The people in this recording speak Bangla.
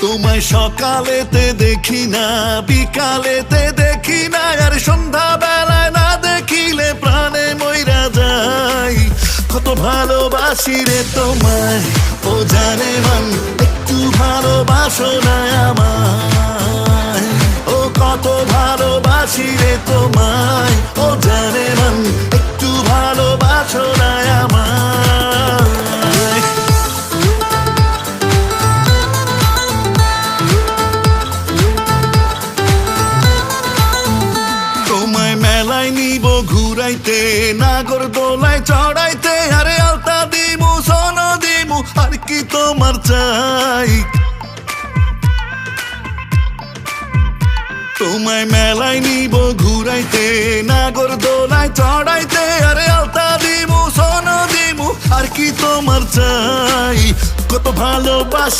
তোমায় সকালেতে দেখি না, বিকালেতে দেখি না, আর সন্ধ্যা বেলায় না দেখিলে প্রাণে মইরা যাই। কত ভালোবাসি রে তোমায়, ও জানে মন, একটু ভালোবাসো না আমায়। ও কত ভালোবাসি রে তোমায়, ও জানে মন, একটু ভালোবাসো না আমায়। তোমায় মেলায় নিব ঘুরাইতে, নাগরদোলায় চড়াইতে, আরে আলতা দিমু সোন দিমু, আর কি তোমার চাই। তোমায় মেলায় নিব ঘুরাইতে, নাগরদোলায় চড়াইতে, আরে আলতা দিমু সোন দিমু, আর কি তোমার চাই। কত ভালোবাসি